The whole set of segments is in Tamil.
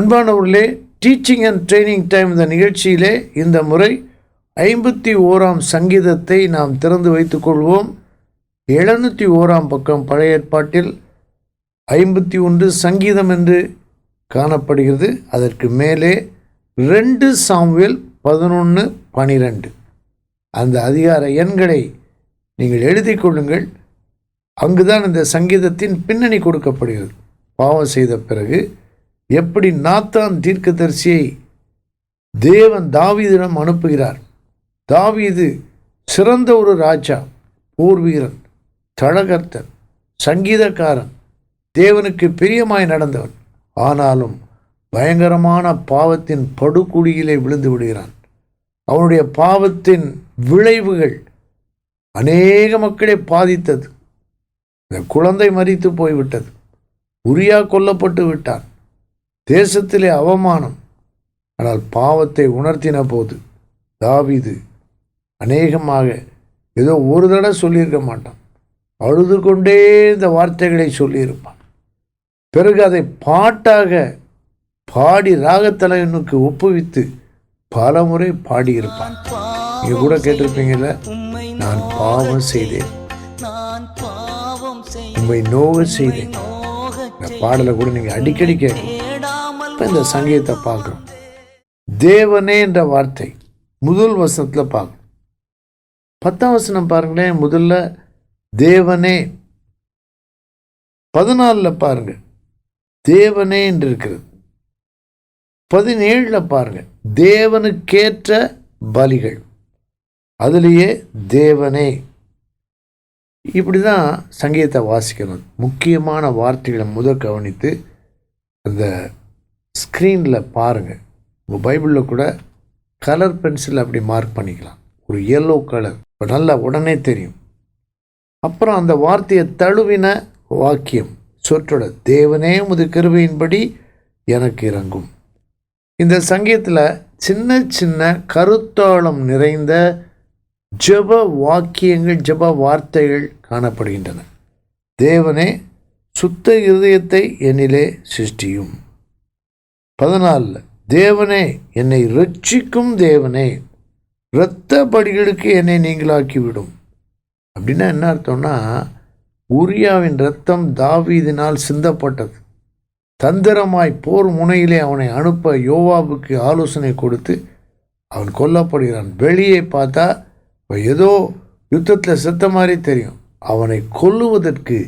அன்பானவர்களே, டீச்சிங் அண்ட் ட்ரைனிங் டைம் இந்த நிகழ்ச்சியிலே இந்த முறை 51ஆம் சங்கீதத்தை நாம் திறந்து வைத்துக்கொள்வோம். 701ஆம் பக்கம் பழைய ஏற்பாட்டில் 51 சங்கீதம் என்று காணப்படுகிறது. அதற்கு மேலே 2 சாமுவேல் 11, 12 அந்த அதிகார எண்களை நீங்கள் எழுதி கொள்ளுங்கள். அங்குதான் இந்த சங்கீதத்தின் பின்னணி கொடுக்கப்படுகிறது. பாவம் செய்த பிறகு எப்படி நாத்தான் தீர்க்கதரிசியை தேவன் தாவீதிடம் அனுப்புகிறார். தாவீது சிறந்த ஒரு ராஜா, போர் வீரன், தழகர்த்தன், சங்கீதக்காரன், தேவனுக்கு பிரியமாய் நடந்தவன். ஆனாலும் பயங்கரமான பாவத்தின் படுகுழியிலே விழுந்து விடுகிறான். அவனுடைய பாவத்தின் விளைவுகள் அநேக மக்களை பாதித்தது. இந்த குழந்தை மரித்து போய்விட்டது. உரியா கொல்லப்பட்டு விட்டான். தேசத்திலே அவமானம். ஆனால் பாவத்தை உணர்த்தின போது தாவீது அநேகமாக ஏதோ ஒரு தடவை சொல்லியிருக்க மாட்டான், அழுது கொண்டே இந்த வார்த்தைகளை சொல்லியிருப்பான். பிறகு அதை பாட்டாக பாடி ராகத்தலைவனுக்கு ஒப்புவித்து பல முறை பாடியிருப்பான். நீங்க கூட கேட்டிருப்பீங்கல்ல, நான் பாவம் செய்தேன், உம்மை நோக செய்தேன். இந்த பாடலை கூட நீங்க அடிக்கடி கேட்கணும். இந்த சங்கீதத்தை பார்க்குறோம். தேவனே என்ற வார்த்தை முதல் வசனத்தில் பார்க்கணும். 10ஆம் வசனம் பாருங்களேன். முதல்ல தேவனே. 14 பாருங்க தேவனே என்று இருக்கிறது. 17 பாருங்க தேவனுக்கேற்ற பலிகள், அதுலேயே தேவனே. இப்படி தான் சங்கீதத்தை வாசிக்கணும். முக்கியமான வார்த்தைகளை முதல் கவனித்து அந்த ஸ்க்ரீனில் பாருங்கள். உங்கள் பைபிளில் கூட கலர் பென்சில் அப்படி மார்க் பண்ணிக்கலாம். ஒரு எல்லோ கலர் நல்லா உடனே தெரியும். அப்புறம் அந்த வார்த்தையை தழுவின வாக்கியம் சொற்றொடர், தேவனே உமது கிருபையின்படி எனக்கு இறங்கும். இந்த சங்கீதத்தில் சின்ன சின்ன கருத்தாளம் நிறைந்த ஜெப வாக்கியங்கள், ஜெப வார்த்தைகள் காணப்படுகின்றன. தேவனே சுத்த இருதயத்தை என்னிலே சிருஷ்டியும். 14 தேவனே என்னை ரட்சிக்கும் தேவனே, இரத்த பலிகளுக்கு என்னை நீங்களாக்கிவிடும். அப்படின்னா என்ன அர்த்தம்னா, உரியாவின் இரத்தம் தாவீதினால் சிந்தப்பட்டது. தந்திரமாய் போர் முனையிலே அவனை அனுப்ப யோவாபுக்கு ஆலோசனை கொடுத்து அவன் கொல்லப்படுகிறான். வெளியே பார்த்தா ஏதோ யுத்தத்தில் செத்த மாதிரி தெரியும். அவனை கொல்லுவதற்கு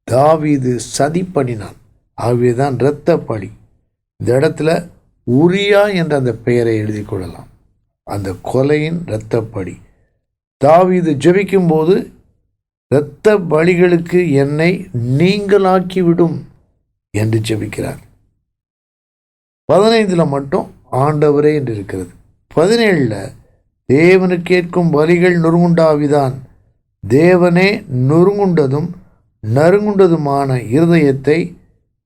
தாவீது சதி பண்ணினான். ஆகவேதான் இரத்த பலி. இந்த இடத்துல உரியா என்ற அந்த பெயரை எழுதி கொள்ளலாம். அந்த கொலையின் இரத்த பலி. தாவீது ஜெபிக்கும் போது இரத்த பலிகளுக்கு என்னை நீங்களாக்கிவிடும் என்று ஜெபிக்கிறார். 15 மட்டும் ஆண்டவரே என்று இருக்கிறது. 17 தேவனுக்கு கேட்கும் பலிகள் நொறுங்குண்டாவிதான். தேவனே நொறுங்குண்டதும் நறுங்குண்டதுமான இருதயத்தை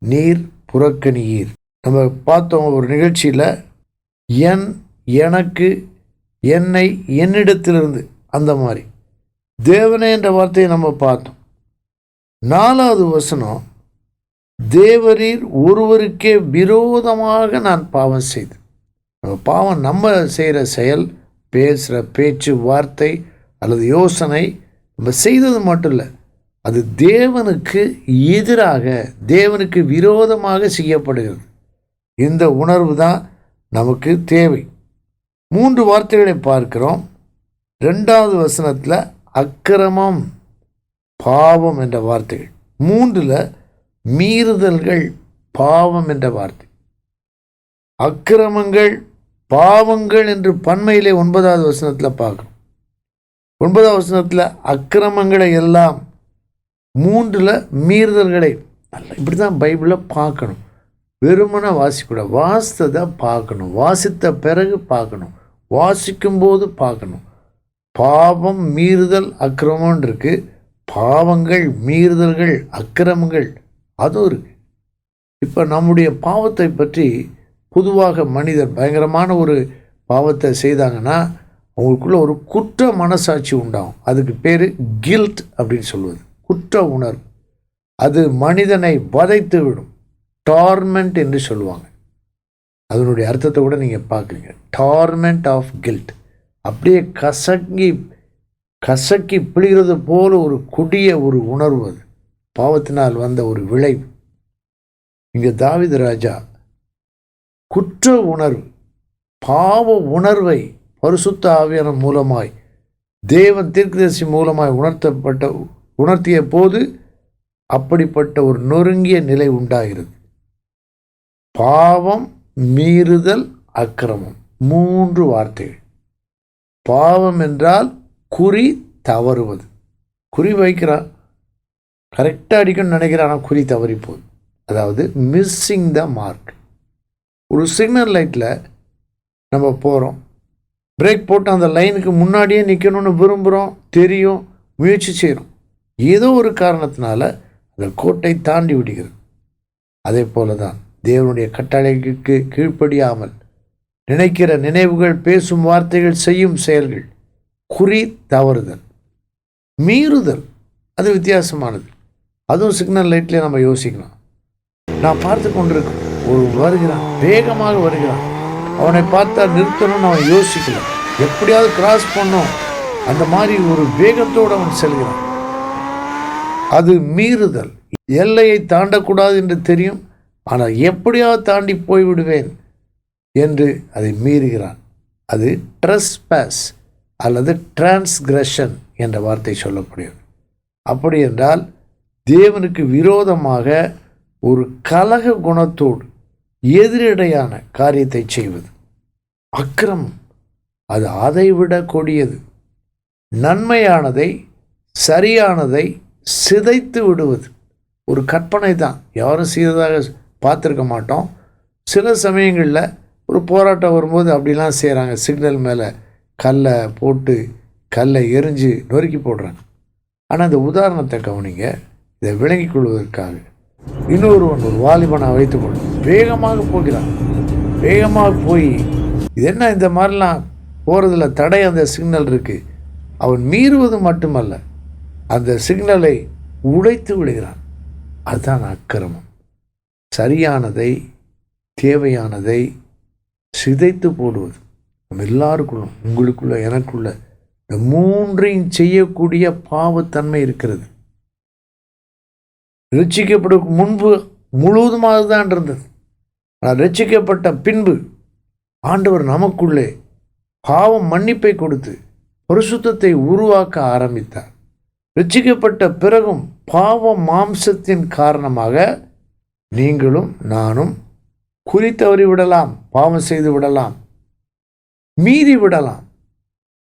நீர் புறக்கணியீர். நம்ம பார்த்தோம் ஒரு நிகழ்ச்சியில், எனக்கு, என்னை, என்னிடத்திலிருந்து, அந்த மாதிரி தேவனே என்ற வார்த்தையை நம்ம பார்த்தோம். 4வது வசனம், தேவரீர் ஒருவருக்கே விரோதமாக நான் பாவம் செய்து. பாவம் நம்ம செய்கிற செயல், பேசுகிற பேச்சு, வார்த்தை அல்லது யோசனை நம்ம செய்தது மட்டும் இல்லை, அது தேவனுக்கு எதிராக, தேவனுக்கு விரோதமாக செய்யப்படுகிறது. இந்த உணர்வு தான் நமக்கு தேவை. 3 வார்த்தைகளை பார்க்கிறோம். 2வது வசனத்தில் அக்கிரமம், பாவம் என்ற வார்த்தைகள். 3 மீறுதல்கள், பாவம் என்ற வார்த்தை. அக்கிரமங்கள், பாவங்கள் என்று பன்மையிலே 9வது வசனத்தில் பார்க்கணும். 9வது வசனத்தில் அக்கிரமங்களை எல்லாம், 3 மீறுதல்களை. இப்படி தான் பைபிளை பார்க்கணும். வெறுமனை வாசிக்கூட, வாசித்ததை பார்க்கணும். வாசித்த பிறகு பார்க்கணும். வாசிக்கும்போது பார்க்கணும். பாவம், மீறுதல், அக்கிரமம் இருக்கு. பாவங்கள், மீறுதல்கள், அக்கிரமங்கள் அதுவும் இருக்கு. இப்போ நம்முடைய பாவத்தை பற்றி பொதுவாக மனிதர் பயங்கரமான ஒரு பாவத்தை செய்தாங்கன்னா அவங்களுக்குள்ள ஒரு குற்ற மனசாட்சி உண்டாகும். அதுக்கு பேர் கில்ட் அப்படின்னு சொல்லுவது, குற்ற உணர்வு. அது மனிதனை வதைத்து விடும். டார்மெண்ட் என்று சொல்லுவாங்க. அதனுடைய அர்த்தத்தை கூட நீங்கள் பார்க்குறீங்க. டார்மெண்ட் ஆஃப் கில்ட், அப்படியே கசக்கி பிழிகிறது போல ஒரு கொடிய ஒரு உணர்வு, அது பாவத்தினால் வந்த ஒரு விளைவு. இங்கே தாவீது ராஜா குற்ற உணர்வு, பாவ உணர்வை பரிசுத்த ஆவியான மூலமாய், தேவன் தீர்க்கதரிசி மூலமாய் உணர்த்திய போது அப்படிப்பட்ட ஒரு நொறுங்கிய நிலை உண்டாகிறது. பாவம், மீறுதல், அக்கிரமம், 3 வார்த்தைகள். பாவம் என்றால் குறி தவறுவது. குறி வைக்கிறான், கரெக்டாக அடிக்கணும்னு நினைக்கிறான், ஆனால் குறி தவறி போகுது. அதாவது மிஸ்ஸிங் த மார்க். ஒரு சிக்னல் லைட்டில் நம்ம போகிறோம், பிரேக் போட்டு அந்த லைனுக்கு முன்னாடியே நிற்கணும்னு விரும்புகிறோம், தெரியும், முயற்சி செய்கிறோம். ஏதோ ஒரு காரணத்தினால அந்த கோட்டை தாண்டி விடுகிறது. அதே போல தான் தேவனுடைய கட்டளைக்கு கீழ்ப்படியாமல் நினைக்கிற நினைவுகள், பேசும் வார்த்தைகள், செய்யும் செயல்கள், குறி தவறுதல், மீறுதல், அது வித்தியாசமானது. அதுவும் சிக்னல் லைட்லேயே நம்ம யோசிக்கணும். நான் பார்த்து கொண்டிருக்கேன், ஒரு வருகிறான், வேகமாக வருகிறான், அவனை பார்த்தா நிறுத்தணும்னு அவன் யோசிக்கல, எப்படியாவது கிராஸ் பண்ணும், அந்த மாதிரி ஒரு வேகத்தோடு அவன் செல்கிறான். அது மீறுதல். எல்லையை தாண்டக்கூடாது என்று தெரியும், ஆனால் எப்படியாவது தாண்டி போய்விடுவேன் என்று அதை மீறுகிறான். அது ட்ரெஸ்பாஸ் அல்லது டிரான்ஸ்கிரஷன் என்ற வார்த்தை சொல்லப்படுகிறது. அப்படி என்றால் தேவனுக்கு விரோதமாக ஒரு கலக குணத்தோடு எதிரடையான காரியத்தை செய்வது அக்கிரமம். அது அதைவிட கொடியது. நன்மையானதை, சரியானதை சிதைத்து விடுவது ஒரு கற்பனை தான். யாரும் செய்ததாக பார்த்துருக்க மாட்டோம். சில சமயங்களில் ஒரு போராட்டம் வரும்போது அப்படிலாம் செய்கிறாங்க. சிக்னல் மேலே கல்லை போட்டு கல்லை எரிஞ்சு நொறுக்கி போடுறாங்க. ஆனால் இந்த உதாரணத்தை கவனிங்க, இதை விளங்கிக் கொள்வதற்காக. இன்னொருவன், ஒரு வாலிபனை வைத்துக்கொள்ளும், வேகமாக போகிறான். வேகமாக போய், இது என்ன இந்த மாதிரிலாம் போகிறதுல தடை, அந்த சிக்னல் இருக்குது. அவன் மீறுவது மட்டுமல்ல, அந்த சிக்னலை உடைத்து விடுகிறான். அதுதான் அக்கிரமம். சரியானதை, தேவையானதை சிதைத்து போடுவது. நம்ம எல்லாருக்குள்ள, உங்களுக்குள்ள, எனக்குள்ள இந்த 3ஐயும் செய்யக்கூடிய பாவத்தன்மை இருக்கிறது. ரட்சிக்கப்படும் முன்பு முழுவதுமாக தான் இருந்தது. ஆனால் ரட்சிக்கப்பட்ட பின்பு ஆண்டவர் நமக்குள்ளே பாவம் மன்னிப்பை கொடுத்து பரிசுத்தத்தை உருவாக்க ஆரம்பித்தார். ரட்சிக்கப்பட்ட பிறகும் பாவ மாம்சத்தின் காரணமாக நீங்களும் நானும் குறி தவறி விடலாம், பாவம் செய்து விடலாம், மீறி விடலாம்.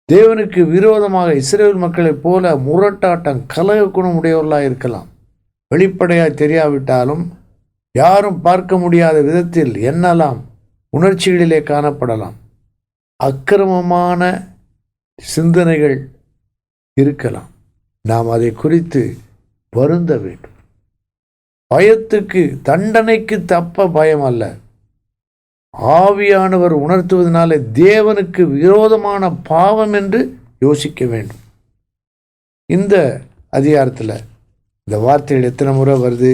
தேவனுக்கு விரோதமாக இஸ்ரவேல் மக்களைப் போல முரட்டாட்டம், கலக குணம் உடையவர்களாக இருக்கலாம். வெளிப்படையாக தெரியாவிட்டாலும் யாரும் பார்க்க முடியாத விதத்தில் எண்ணலாம், உணர்ச்சிகளிலே காணப்படலாம். அக்கிரமமான சிந்தனைகள் இருக்கலாம். நாம் அதை குறித்து வருந்த வேண்டும். பயத்துக்கு, தண்டனைக்கு தப்ப பயம் அல்ல, ஆவியானவர் உணர்த்துவதனாலே தேவனுக்கு விரோதமான பாவம் என்று யோசிக்க வேண்டும். இந்த அதிகாரத்தில் இந்த வார்த்தைகள் எத்தனை முறை வருது,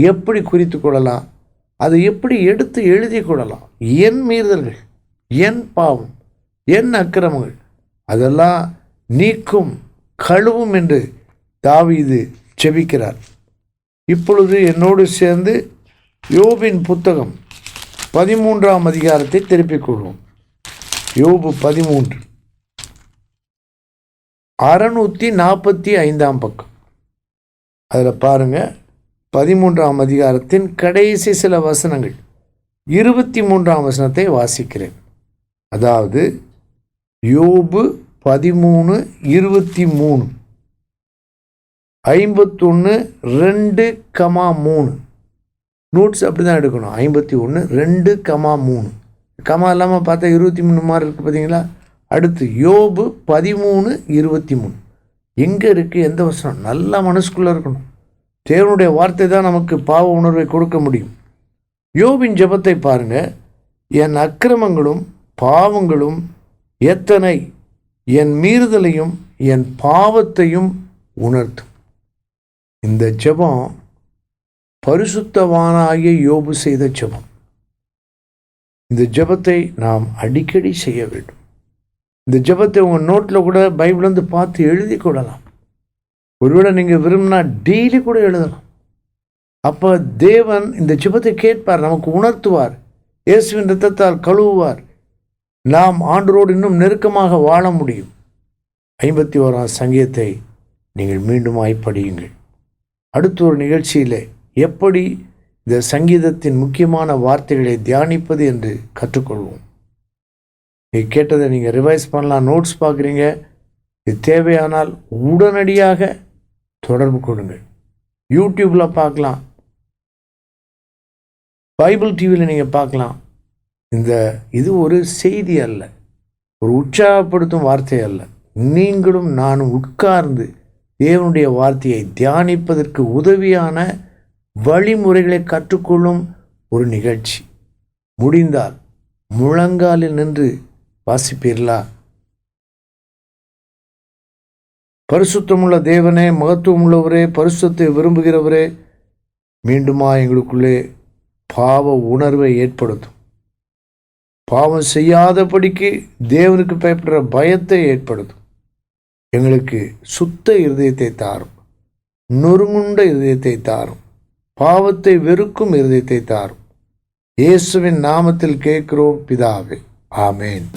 எப்படி குறித்து கொள்ளலாம், அதை எப்படி எடுத்து எழுதி கொள்ளலாம், என் மீறுதல்கள், என் பாவம், என் அக்கிரமங்கள் அதெல்லாம் நீக்கும், கழுவும் என்று தாவீது ஜெபிக்கிறார். இப்பொழுது என்னோடு சேர்ந்து யோபின் புத்தகம் 13ஆம் அதிகாரத்தை திருப்பிக் கொள்வோம். யோபு 13, 645ஆம் பக்கம். அதில் பாருங்கள், 13ஆம் அதிகாரத்தின் கடைசி சில வசனங்கள், 23ஆம் வசனத்தை வாசிக்கிறேன். அதாவது யோபு 13:23, 51:2,3. நோட்ஸ் அப்படி தான் எடுக்கணும். 51:2,3. கமா இல்லாமல் பார்த்தா 23 மாதிரி இருக்குது பார்த்தீங்களா. அடுத்து யோபு 13:23. எங்கே இருக்குது, எந்த வசனம்? நல்லா மனசுக்குள்ளே இருக்கணும். தேவனுடைய வார்த்தை தான் நமக்கு பாவ உணர்வை கொடுக்க முடியும். யோபின் ஜெபத்தை பாருங்கள். என் அக்கிரமங்களும் பாவங்களும் எத்தனை, என் மீறுதலையும் என் பாவத்தையும் உணர்த்தும். இந்த ஜெபம் பரிசுத்தவானாகிய யோபு செய்த ஜெபம். இந்த ஜெபத்தை நாம் அடிக்கடி செய்ய வேண்டும். இந்த ஜெபத்தை உங்கள் நோட்டில் கூட பைபிள் வந்து பார்த்து எழுதி கொள்ளலாம். ஒருவேளை நீங்கள் விரும்பினா டெய்லி கூட எழுதலாம். அப்போ தேவன் இந்த ஜெபத்தை கேட்பார், நமக்கு உணர்த்துவார், இயேசுவின் இரத்தத்தால் கழுவுவார். நாம் ஆண்டவரோடு இன்னும் நெருக்கமாக வாழ முடியும். 51ஆம் சங்கீதத்தை நீங்கள் மீண்டும் படியுங்கள். அடுத்த ஒரு நிகழ்ச்சியில் எப்படி இந்த சங்கீதத்தின் முக்கியமான வார்த்தைகளை தியானிப்பது என்று கற்றுக்கொள்வோம். நீங்கள் கேட்டதை நீங்கள் ரிவைஸ் பண்ணலாம். நோட்ஸ் பார்க்குறீங்க, இது தேவையானால் உடனடியாக தொடர்பு கொள்ளுங்கள். யூடியூப்பில் பார்க்கலாம், பைபிள் டிவியில் நீங்கள் பார்க்கலாம். இது ஒரு செய்தி அல்ல, ஒரு உற்சாகப்படுத்தும் வார்த்தை அல்ல. நீங்களும் நானும் உட்கார்ந்து தேவனுடைய வார்த்தையை தியானிப்பதற்கு உதவியான வழிமுறைகளை கற்றுக்கொள்ளும் ஒரு நிகழ்ச்சி. முடிந்தால் முழங்காலில் நின்று வாசிப்பீர்களா? பரிசுத்தமுள்ள தேவனே, மகத்துவமுள்ளவரே, பரிசுத்தத்தை விரும்புகிறவரே, மீண்டுமா எங்களுக்குள்ளே பாவ உணர்வை ஏற்படுத்தும். பாவம் செய்யாதபடிக்கு தேவனுக்கு பயப்படுற பயத்தை ஏற்படுத்தும். எங்களுக்கு சுத்த இருதயத்தை தாரும், நொறுங்குண்ட இருதயத்தை தாரும், பாவத்தை வெறுக்கும் இருதயத்தை தாரும். இயேசுவின் நாமத்தில் கேட்கிறோம் பிதாவே, ஆமேன்.